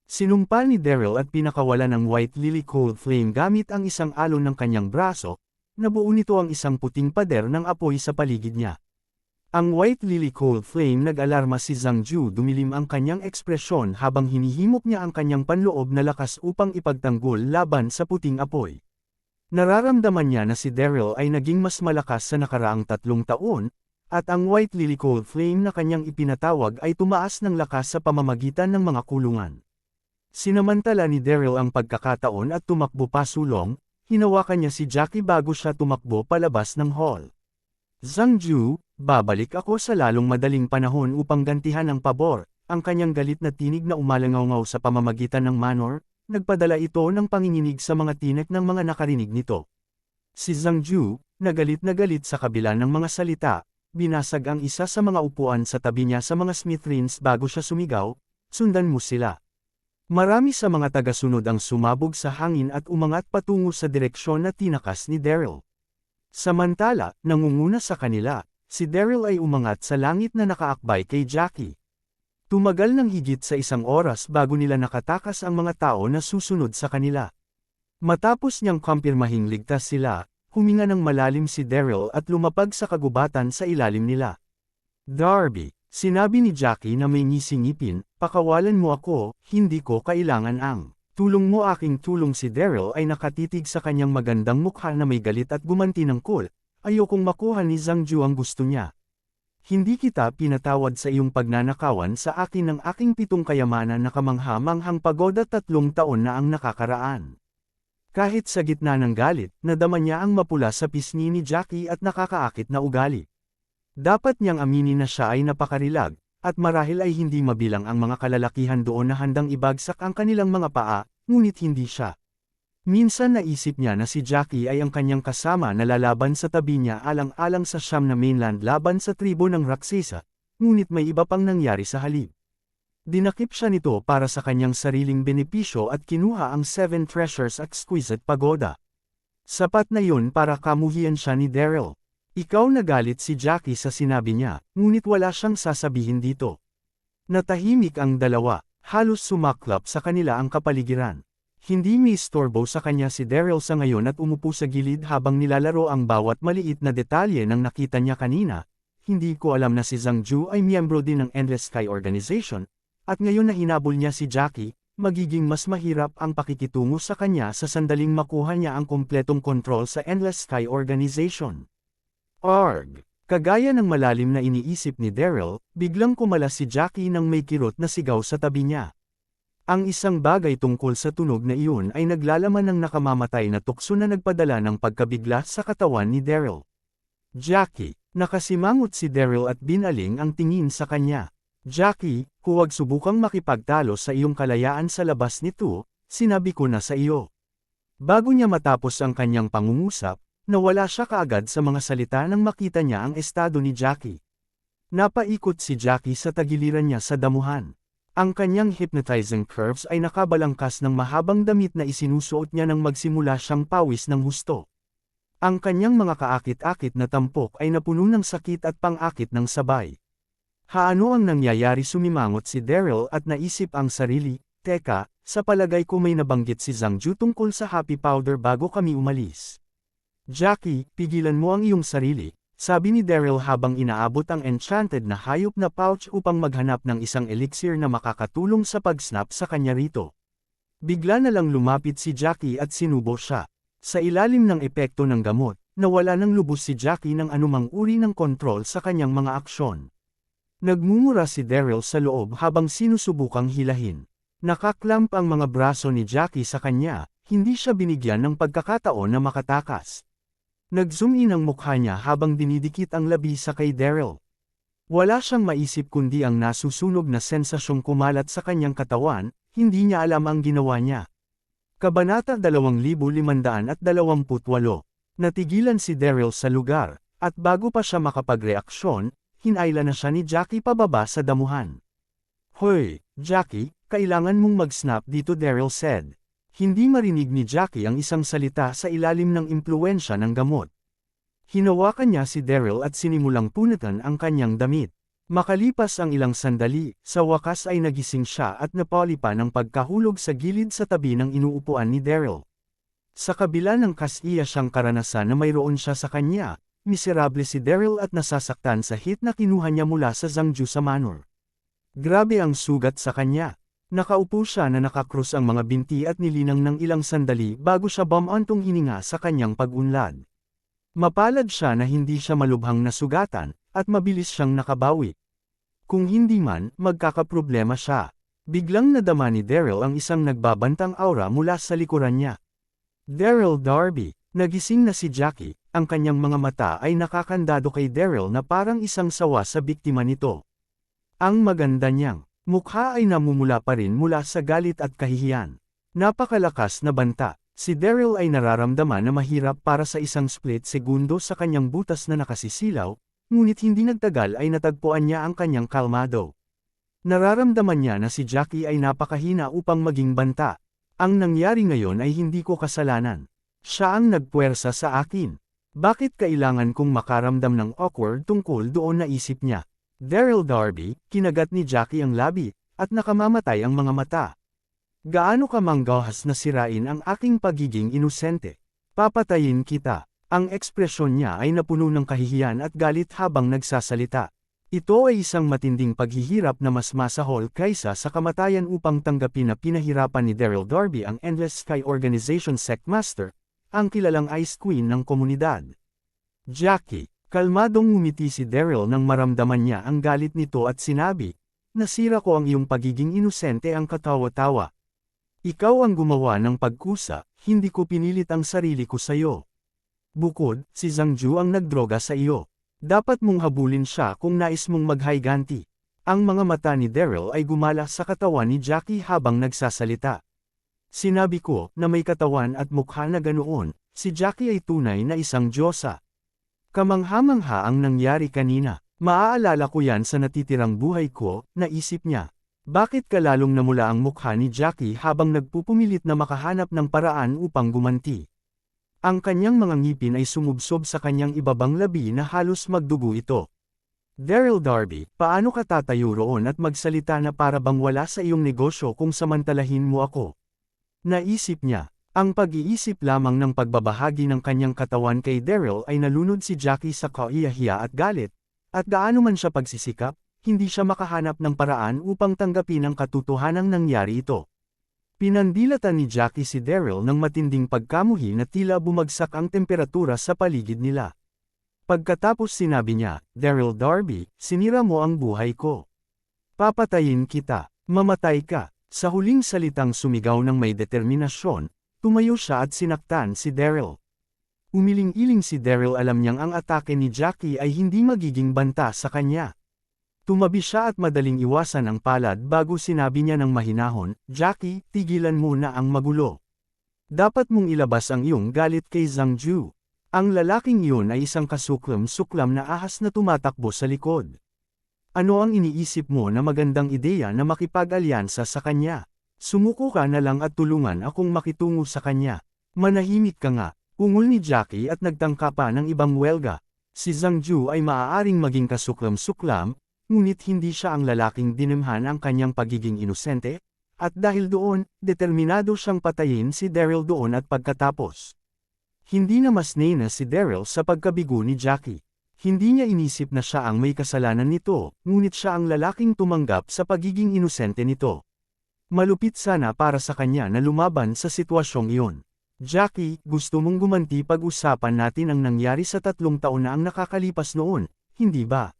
Sinumpal ni Daryl at pinakawala ng White Lily Cold Flame gamit ang isang alon ng kanyang braso, nabuo nito ang isang puting pader ng apoy sa paligid niya. Ang White Lily Cold Flame nag-alarma si Zhang Ju, dumilim ang kanyang ekspresyon habang hinihimok niya ang kanyang panloob na lakas upang ipagtanggol laban sa puting apoy. Nararamdaman niya na si Daryl ay naging mas malakas sa nakaraang 3 taon, at ang White Lily Cold Flame na kanyang ipinatawag ay tumaas ng lakas sa pamamagitan ng mga kulungan. Sinamantala ni Daryl ang pagkakataon at tumakbo pasulong, hinawakan niya si Jackie bago siya tumakbo palabas ng hall. Zhang Ju, babalik ako sa lalong madaling panahon upang gantihan ang pabor, ang kanyang galit na tinig na umalangaw sa pamamagitan ng manor, nagpadala ito ng panginginig sa mga tinek ng mga nakarinig nito. Si Zhang Ju, na galit sa kabila ng mga salita, binasag ang isa sa mga upuan sa tabi niya sa mga smithrins bago siya sumigaw, "Sundan mo sila." Marami sa mga tagasunod ang sumabog sa hangin at umangat patungo sa direksyon na tinakas ni Daryl. Samantala, nangunguna sa kanila, si Daryl ay umangat sa langit na nakaakbay kay Jackie. Tumagal ng higit sa 1 oras bago nila nakatakas ang mga tao na susunod sa kanila. Matapos niyang kumpirmahing ligtas sila, huminga ng malalim si Daryl at lumapag sa kagubatan sa ilalim nila. "Darby," sinabi ni Jackie na may ngisingipin, "pakawalan mo ako, hindi ko kailangan ang tulong mo." Aking tulong. Si Daryl ay nakatitig sa kanyang magandang mukha na may galit at gumanti ng cool, "Ayokong makuha ni Zhang Ju ang gusto niya. Hindi kita pinatawad sa iyong pagnanakawan sa akin ng aking 7 kayamanan na kamangha-manghang pagoda. 3 taon na ang nakakaraan." Kahit sa gitna ng galit, nadama niya ang mapula sa pisngi ni Jackie at nakakaakit na ugali. Dapat niyang aminin na siya ay napakarilag, at marahil ay hindi mabilang ang mga kalalakihan doon na handang ibagsak ang kanilang mga paa, ngunit hindi siya. Minsan naisip niya na si Jackie ay ang kanyang kasama na lalaban sa tabi niya alang-alang sa Siyam na mainland laban sa tribo ng Raksasa, ngunit may iba pang nangyari sa halip. Dinakip siya nito para sa kanyang sariling benepisyo at kinuha ang 7 Treasures Exquisite Pagoda. Sapat na yun para kamuhian siya ni Daryl. Ikaw. Nagalit si Jackie sa sinabi niya, ngunit wala siyang sasabihin dito. Natahimik ang dalawa, halos sumaklap sa kanila ang kapaligiran. Hindi miistorbo sa kanya si Daryl sa ngayon at umupo sa gilid habang nilalaro ang bawat maliit na detalye ng nakita niya kanina. Hindi ko alam na si Zhang Ju ay miyembro din ng Endless Sky Organization. At ngayon na hinabol niya si Jackie, magiging mas mahirap ang pakikitungo sa kanya sa sandaling makuha niya ang kumpletong kontrol sa Endless Sky Organization. Arg! Kagaya ng malalim na iniisip ni Daryl, biglang kumalas si Jackie nang may kirot na sigaw sa tabi niya. Ang isang bagay tungkol sa tunog na iyon ay naglalaman ng nakamamatay na tukso na nagpadala ng pagkabigla sa katawan ni Daryl. "Jackie!" Nakasimangot si Daryl at binaling ang tingin sa kanya. "Jackie, huwag subukang makipagtalo sa iyong kalayaan sa labas nito, sinabi ko na sa iyo." Bago niya matapos ang kanyang pangungusap, nawala siya kaagad sa mga salita nang makita niya ang estado ni Jackie. Napaikot si Jackie sa tagiliran niya sa damuhan. Ang kanyang hypnotizing curves ay nakabalangkas ng mahabang damit na isinusuot niya nang magsimula siyang pawis ng husto. Ang kanyang mga kaakit-akit na tampok ay napuno ng sakit at pang-akit ng sabay. "Haano ang nangyayari?" Sumimangot si Daryl at naisip ang sarili, "Teka, sa palagay ko may nabanggit si Zhang Ju tungkol sa happy powder bago kami umalis." "Jackie, pigilan mo ang iyong sarili," sabi ni Daryl habang inaabot ang enchanted na hayop na pouch upang maghanap ng isang elixir na makakatulong sa pag-snap sa kanya rito. Bigla na lang lumapit si Jackie at sinubo siya. Sa ilalim ng epekto ng gamot, nawala ng lubos si Jackie ng anumang uri ng kontrol sa kanyang mga aksyon. Nagmumura si Daryl sa loob habang sinusubukang hilahin. Nakaklamp ang mga braso ni Jackie sa kanya, hindi siya binigyan ng pagkakataon na makatakas. Nag-zoom in ang mukha niya habang dinidikit ang labi sa kay Daryl. Wala siyang maisip kundi ang nasusunog na sensasyong kumalat sa kanyang katawan, hindi niya alam ang ginawa niya. Kabanata 2528. Natigilan si Daryl sa lugar, at bago pa siya makapagreaksyon, hinayla na siya ni Jackie pababa sa damuhan. "Hoy, Jackie, kailangan mong mag-snap dito," Daryl said. Hindi marinig ni Jackie ang isang salita sa ilalim ng impluwensya ng gamot. Hinawakan niya si Daryl at sinimulang punatan ang kanyang damit. Makalipas ang ilang sandali, sa wakas ay nagising siya at napalipa ng pagkahulog sa gilid sa tabi ng inuupuan ni Daryl. Sa kabila ng kasiya siyang karanasan na mayroon siya sa kanya, miserable si Daryl at nasasaktan sa hit na kinuha niya mula sa Zhang Ju sa manor. Grabe ang sugat sa kanya. Nakaupo siya na nakakrus ang mga binti at nilinang ng ilang sandali bago siya bumantong hininga sa kanyang pag-unlad. Mapalad siya na hindi siya malubhang nasugatan, at mabilis siyang nakabawi. Kung hindi man, magkakaproblema siya. Biglang nadama ni Daryl ang isang nagbabantang aura mula sa likuran niya. Daryl Darby. Nagising na si Jackie, ang kanyang mga mata ay nakakandado kay Daryl na parang isang sawa sa biktima nito. Ang maganda niyang mukha ay namumula pa rin mula sa galit at kahihiyan. Napakalakas na banta. Si Daryl ay nararamdaman na mahirap para sa isang split segundo sa kanyang butas na nakasisilaw, ngunit hindi nagtagal ay natagpuan niya ang kanyang kalmado. Nararamdaman niya na si Jackie ay napakahina upang maging banta. Ang nangyari ngayon ay hindi ko kasalanan. Siya ang nagpuwersa sa akin. Bakit kailangan kong makaramdam ng awkward tungkol doon, naisip niya. Daryl Darby, kinagat ni Jackie ang labi, at nakamamatay ang mga mata. Gaano ka manggahas na sirain ang aking pagiging inosente? Papatayin kita. Ang ekspresyon niya ay napuno ng kahihiyan at galit habang nagsasalita. Ito ay isang matinding paghihirap na mas masahol kaysa sa kamatayan upang tanggapin na pinahirapan ni Daryl Darby ang Endless Sky Organization Sectmaster, ang kilalang Ice Queen ng komunidad. Jackie, kalmadong ngumiti si Daryl nang maramdaman niya ang galit nito at sinabi, "Nasira ko ang iyong pagiging inosente." Ang katawa-tawa. Ikaw ang gumawa ng pagkusa, hindi ko pinilit ang sarili ko sa iyo. Bukod, si Zhangju ang nagdroga sa iyo. Dapat mong habulin siya kung nais mong maghayganti. Ang mga mata ni Daryl ay gumala sa katawan ni Jackie habang nagsasalita. Sinabi ko na may katawan at mukha na ganoon, si Jackie ay tunay na isang diyosa. Kamangha-mangha ang nangyari kanina. Maaalala ko yan sa natitirang buhay ko, naisip niya. Bakit ka lalong namula ang mukha ni Jackie habang nagpupumilit na makahanap ng paraan upang gumanti? Ang kanyang mga ngipin ay sumubsob sa kanyang ibabang labi na halos magdugo ito. Daryl Darby, paano ka tatayo roon at magsalita na para bang wala sa iyong negosyo kung samantalahin mo ako? Naisip niya. Ang pag-iisip lamang ng pagbabahagi ng kanyang katawan kay Daryl ay nalunod si Jackie sa kahihiya at galit, at gaano man siya pagsisikap, hindi siya makahanap ng paraan upang tanggapin ang katotohanang nangyari ito. Pinandilatan ni Jackie si Daryl ng matinding pagkamuhi na tila bumagsak ang temperatura sa paligid nila. Pagkatapos sinabi niya, "Daryl Darby, sinira mo ang buhay ko. Papatayin kita, mamatay ka." Sa huling salitang sumigaw ng may determinasyon, tumayo siya at sinaktan si Daryl. Umiling-iling si Daryl, alam niyang ang atake ni Jackie ay hindi magiging banta sa kanya. Tumabi siya at madaling iwasan ang palad bago sinabi niya ng mahinahon, "Jackie, tigilan mo na ang magulo. Dapat mong ilabas ang iyong galit kay Zhangju." Ang lalaking iyon ay isang kasuklam-suklam na ahas na tumatakbo sa likod. Ano ang iniisip mo na magandang ideya na makipag-alyansa sa kanya? Sumuko ka na lang at tulungan akong makitungo sa kanya. Manahimik ka nga, ungol ni Jackie at nagtangka pa ng ibang welga. Si Zhangju ay maaaring maging kasuklam-suklam, ngunit hindi siya ang lalaking dinimhan ang kanyang pagiging inosente, at dahil doon, determinado siyang patayin si Daryl doon at pagkatapos. Hindi na mas nena si Daryl sa pagkabigo ni Jackie. Hindi niya inisip na siya ang may kasalanan nito, ngunit siya ang lalaking tumanggap sa pagiging inosente nito. Malupit sana para sa kanya na lumaban sa sitwasyong iyon. "Jackie, gusto mong gumanti? Pag-usapan natin ang nangyari sa 3 taon na ang nakakalipas noon, hindi ba?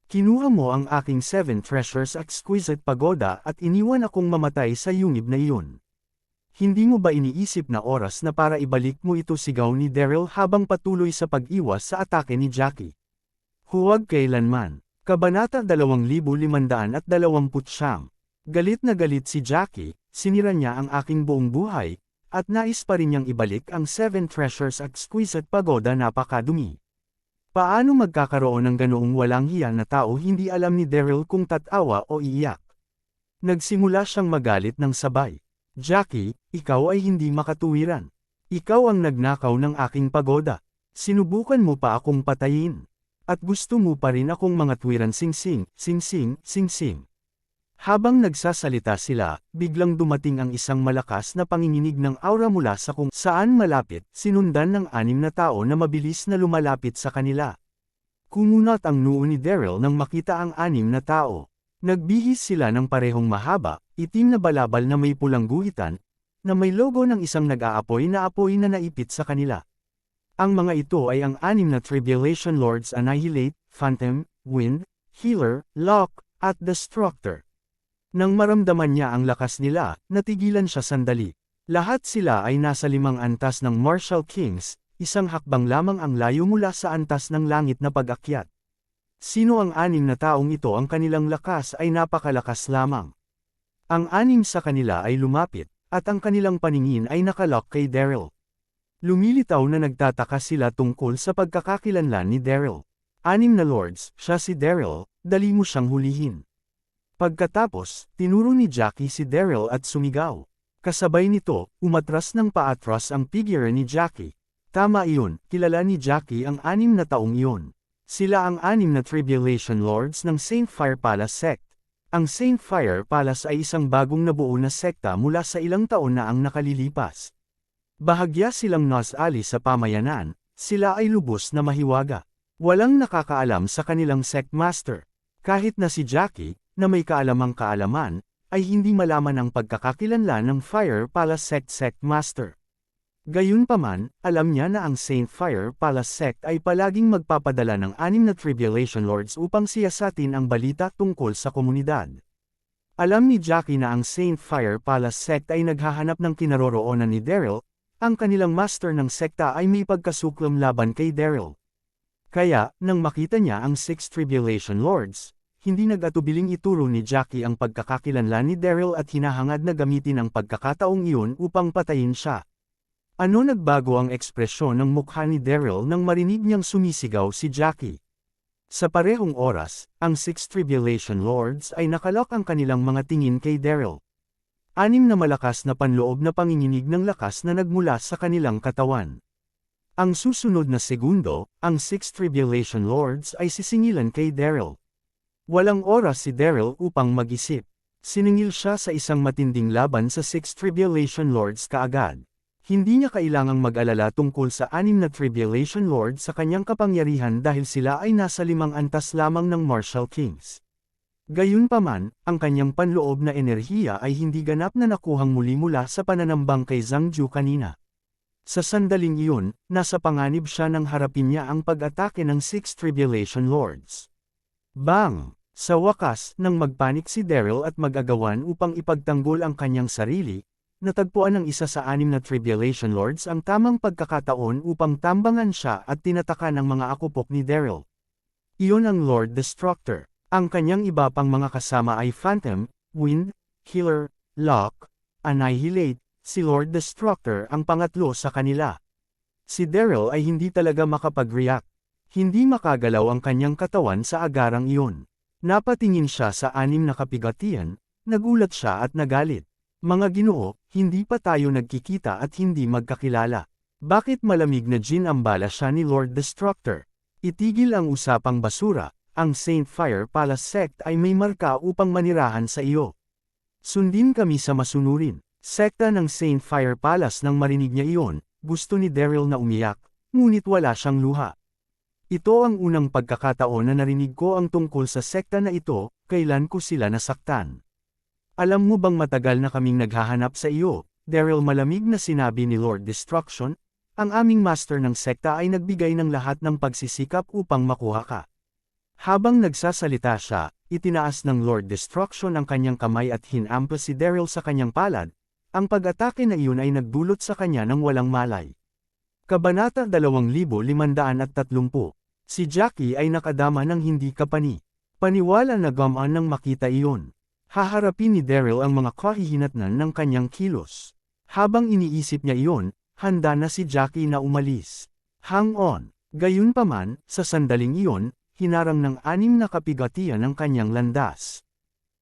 Kinuha mo ang aking 7 treasures exquisite pagoda at iniwan akong mamatay sa yungib na iyon. Hindi mo ba iniisip na oras na para ibalik mo ito?" sigaw ni Daryl habang patuloy sa pag-iwas sa atake ni Jackie. Huwag kailanman. Kabanata 2529. Galit na galit si Jackie, sinira niya ang aking buong buhay, at nais pa rin niyang ibalik ang 7 treasures exquisite pagoda. Napakadumi. Paano magkakaroon ng ganoong walang hiya na tao? Hindi alam ni Daryl kung tatawa o iiyak. Nagsimula siyang magalit ng sabay. "Jackie, ikaw ay hindi makatuwiran. Ikaw ang nagnakaw ng aking pagoda. Sinubukan mo pa akong patayin. At gusto mo pa rin akong mga tuwiran." Sing-sing, sing-sing, sing-sing. Habang nagsasalita sila, biglang dumating ang isang malakas na panginginig ng aura mula sa kung saan malapit, sinundan ng 6 na tao na mabilis na lumalapit sa kanila. Kumunat ang noo ni Daryl nang makita ang 6 na tao. Nagbihis sila ng parehong mahaba, itim na balabal na may pulang guhitan, na may logo ng isang nag-aapoy na apoy na naipit sa kanila. Ang mga ito ay ang 6 na Tribulation Lords: Annihilate, Phantom, Wind, Healer, Lock, at Destructor. Nang maramdaman niya ang lakas nila, natigilan siya sandali. Lahat sila ay nasa 5 antas ng Martial Kings, isang hakbang lamang ang layo mula sa antas ng langit na pag-akyat. Sino ang 6 na taong ito? Ang kanilang lakas ay napakalakas lamang. Ang 6 sa kanila ay lumapit, at ang kanilang paningin ay nakalock kay Daryl. Lumilitaw na nagtataka sila tungkol sa pagkakakilanlan ni Daryl. 6 na lords, siya si Daryl, dali mo siyang hulihin. Pagkatapos, tinuro ni Jackie si Daryl at sumigaw. Kasabay nito, umatras ng paatras ang figure ni Jackie. Tama iyon, kilala ni Jackie ang 6 na taong iyon. Sila ang 6 na Tribulation Lords ng Saint Fire Palace Sect. Ang Saint Fire Palace ay isang bagong nabuo na sekta mula sa ilang taon na ang nakalilipas. Bahagya silang nas-ali sa pamayanan, sila ay lubos na mahiwaga. Walang nakakaalam sa kanilang sect master. Kahit na si Jackie, na may kaalamang kaalaman, ay hindi malaman ang pagkakakilanlan ng Fire Palace Sect master. Gayunpaman, alam niya na ang Saint Fire Palace Sect ay palaging magpapadala ng 6 na Tribulation Lords upang siyasatin ang balita tungkol sa komunidad. Alam ni Jackie na ang Saint Fire Palace Sect ay naghahanap ng kinaroroonan ni Daryl, ang kanilang master ng sekta ay may pagkasuklam laban kay Daryl. Kaya, nang makita niya ang 6 Tribulation Lords, hindi nag-atubiling ituro ni Jackie ang pagkakakilanlan ni Daryl at hinahangad na gamitin ang pagkakataong iyon upang patayin siya. Ano nagbago ang ekspresyon ng mukha ni Daryl nang marinig niyang sumisigaw si Jackie? Sa parehong oras, ang 6 Tribulation Lords ay nakalok ang kanilang mga tingin kay Daryl. 6 na malakas na panloob na panginginig ng lakas na nagmula sa kanilang katawan. Ang susunod na segundo, ang 6 Tribulation Lords ay sisingilan kay Daryl. Walang oras si Daryl upang mag-isip. Siningil siya sa isang matinding laban sa 6 Tribulation Lords kaagad. Hindi niya kailangang mag-alala tungkol sa 6 na Tribulation Lords sa kanyang kapangyarihan dahil sila ay nasa 5 antas lamang ng Martial Kings. Gayunpaman, ang kanyang panloob na enerhiya ay hindi ganap na nakuhang muli mula sa pananambang kay Zhang Ju kanina. Sa sandaling iyon, nasa panganib siya nang harapin niya ang pag-atake ng 6 Tribulation Lords. Bang! Sa wakas, nang magpanik si Daryl at mag-agawan upang ipagtanggol ang kanyang sarili, natagpuan ng isa sa 6 na Tribulation Lords ang tamang pagkakataon upang tambangan siya at tinataka ng mga akupok ni Daryl. Iyon ang Lord Destructor. Ang kanyang iba pang mga kasama ay Phantom, Wind, Killer, Lock, Annihilate, si Lord Destructor ang pangatlo sa kanila. Si Daryl ay hindi talaga makapag-react. Hindi makagalaw ang kanyang katawan sa agarang iyon. Napatingin siya sa 6 na kapigatian, nagulat siya at nagalit. Mga Ginoo, hindi pa tayo nagkikita at hindi magkakilala. Bakit malamig na gin ang bala siya ni Lord Destructor? Itigil ang usapang basura, ang Saint Fire Palace Sect ay may marka upang manirahan sa iyo. Sundin kami sa masunurin. Sekta ng Saint Fire Palace nang marinig niya iyon, gusto ni Daryl na umiyak, ngunit wala siyang luha. Ito ang unang pagkakataon na narinig ko ang tungkol sa sekta na ito, kailan ko sila nasaktan. Alam mo bang matagal na kaming naghahanap sa iyo, Daryl, malamig na sinabi ni Lord Destruction, ang aming master ng sekta ay nagbigay ng lahat ng pagsisikap upang makuha ka. Habang nagsasalita siya, itinaas ng Lord Destruction ang kanyang kamay at hinampas si Daryl sa kanyang palad. Ang pag-atake na iyon ay nagdulot sa kanya ng walang malay. Kabanata 2530. Si Jackie ay nakadama ng hindi kapani. Paniwala na gamaan nang makita iyon. Haharapin ni Daryl ang mga kahihinatnan ng kanyang kilos. Habang iniisip niya iyon, handa na si Jackie na umalis. Hang on. Gayunpaman, sa sandaling iyon, hinarang ng 6 na kapigatian ng kanyang landas.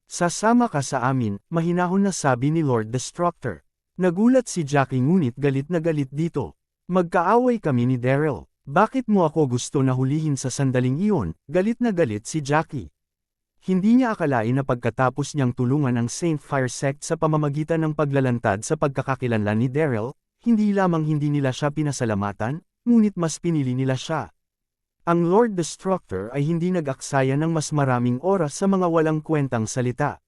Sasama ka sa amin, mahinahon na sabi ni Lord Destructor. Nagulat si Jackie ngunit galit na galit dito. Magkaaway kami ni Daryl. Bakit mo ako gusto na hulihin sa sandaling iyon? Galit na galit si Jackie. Hindi niya akalain na pagkatapos niyang tulungan ang Saint Fire Sect sa pamamagitan ng paglalantad sa pagkakakilanlan ni Daryl, hindi lamang hindi nila siya pinasalamatan, ngunit mas pinili nila siya. Ang Lord Destructor ay hindi nag-aksaya ng mas maraming oras sa mga walang kwentang salita.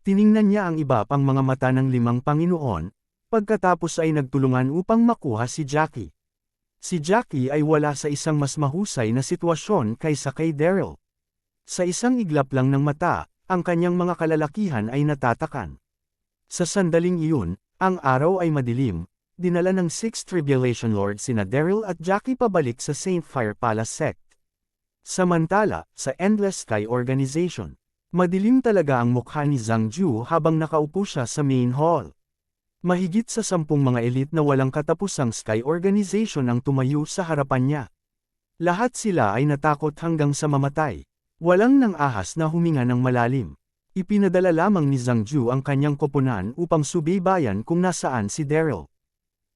Tiningnan niya ang iba pang mga mata ng 5 Panginoon, pagkatapos ay nagtulungan upang makuha si Jackie. Si Jackie ay wala sa isang mas mahusay na sitwasyon kaysa kay Daryl. Sa isang iglap lang ng mata, ang kanyang mga kalalakihan ay natatakan. Sa sandaling iyon, ang araw ay madilim. Dinala ng 6 Tribulation Lords sina Daryl at Jackie pabalik sa Saint Fire Palace Sect. Samantala, sa Endless Sky Organization, madilim talaga ang mukha ni Zhang Ju habang nakaupo siya sa main hall. Mahigit sa 10 mga elite na walang katapusang Sky Organization ang tumayo sa harapan niya. Lahat sila ay natakot hanggang sa mamatay. Walang nang ahas na huminga ng malalim. Ipinadala lamang ni Zhang Ju ang kanyang koponan upang subaybayan kung nasaan si Daryl.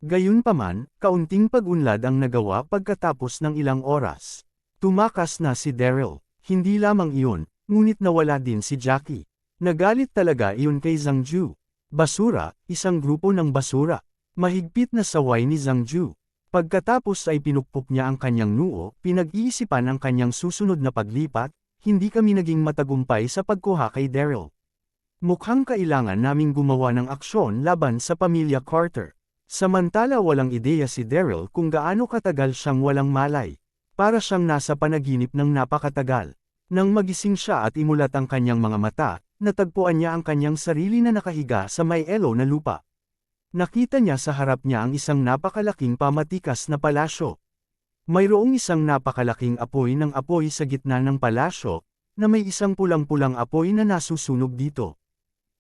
Gayunpaman, kaunting pag-unlad ang nagawa pagkatapos ng ilang oras. Tumakas na si Daryl. Hindi lamang iyon, ngunit nawala din si Jackie. Nagalit talaga iyon kay Zhang Ju. Basura, isang grupo ng basura. Mahigpit na saway ni Zhang Ju. Pagkatapos ay pinukpok niya ang kanyang noo, pinag-iisipan ang kanyang susunod na paglipat, hindi kami naging matagumpay sa pagkuha kay Daryl. Mukhang kailangan naming gumawa ng aksyon laban sa pamilya Carter. Samantala walang ideya si Daryl kung gaano katagal siyang walang malay. Para siyang nasa panaginip ng napakatagal. Nang magising siya at imulat ang kanyang mga mata, natagpuan niya ang kanyang sarili na nakahiga sa may elo na lupa. Nakita niya sa harap niya ang isang napakalaking pamatikas na palasyo. Mayroong isang napakalaking apoy ng apoy sa gitna ng palasyo, na may isang pulang-pulang apoy na nasusunog dito.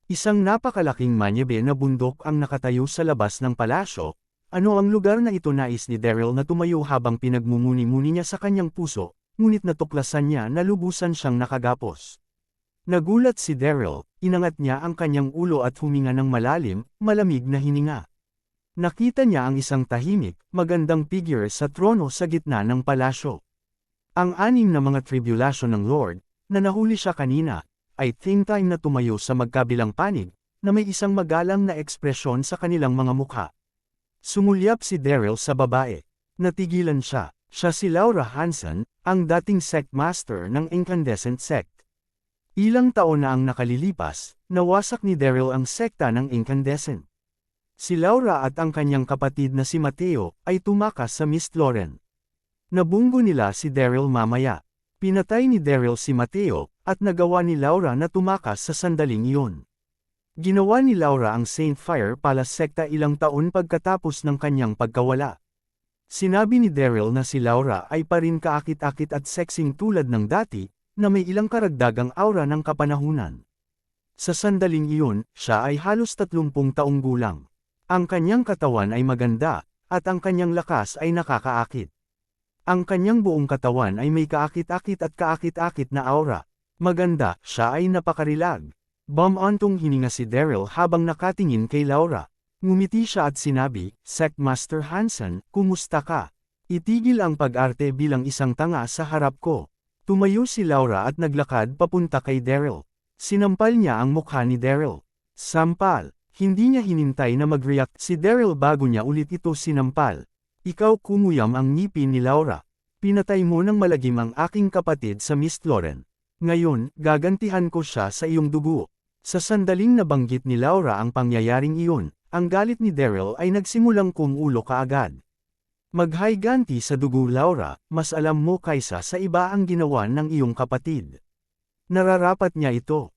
Isang napakalaking manyebe na bundok ang nakatayo sa labas ng palasyo. Ano ang lugar na ito? Nais ni Daryl na tumayo habang pinagmumuni-muni niya sa kanyang puso, ngunit natuklasan niya na lubusan siyang nakagapos. Nagulat si Daryl, inangat niya ang kanyang ulo at huminga ng malalim, malamig na hininga. Nakita niya ang isang tahimik, magandang figure sa trono sa gitna ng palasyo. Ang anim na mga tribulasyon ng Lord, na nahuli siya kanina, ay same time na tumayo sa magkabilang panig, na may isang magalang na ekspresyon sa kanilang mga mukha. Sumulyap si Daryl sa babae. Natigilan siya. Siya si Laura Hansen, ang dating sect master ng Incandescent Sect. Ilang taon na ang nakalilipas, nawasak ni Daryl ang sekta ng Incandescent. Si Laura at ang kanyang kapatid na si Mateo ay tumakas sa Mist Lauren. Nabunggo nila si Daryl mamaya. Pinatay ni Daryl si Mateo, at nagawa ni Laura na tumakas sa sandaling iyon. Ginawa ni Laura ang Saint Fire Palace sekta ilang taon pagkatapos ng kanyang pagkawala. Sinabi ni Daryl na si Laura ay pa rin kaakit-akit at sexing tulad ng dati, na may ilang karagdagang aura ng kapanahunan. Sa sandaling iyon, siya ay halos 30 taong gulang. Ang kanyang katawan ay maganda, at ang kanyang lakas ay nakakaakit. Ang kanyang buong katawan ay may kaakit-akit at kaakit-akit na aura. Maganda, siya ay napakarilag. Bumantong hininga si Daryl habang nakatingin kay Laura. Ngumiti siya at sinabi, Sect Master Hansen, kumusta ka? Itigil ang pag-arte bilang isang tanga sa harap ko. Tumayo si Laura at naglakad papunta kay Daryl. Sinampal niya ang mukha ni Daryl. Sampal. Hindi niya hinintay na mag-react si Daryl bago niya ulit ito sinampal. Ikaw kumuyam ang ngipin ni Laura. Pinatay mo ng malagim ang aking kapatid sa Mist Lauren. Ngayon, gagantihan ko siya sa iyong dugo. Sa sandaling nabanggit ni Laura ang pangyayaring iyon, ang galit ni Daryl ay nagsimulang kumulo kaagad. Maghayganti sa dugo Laura, mas alam mo kaysa sa iba ang ginawa ng iyong kapatid. Nararapat niya ito.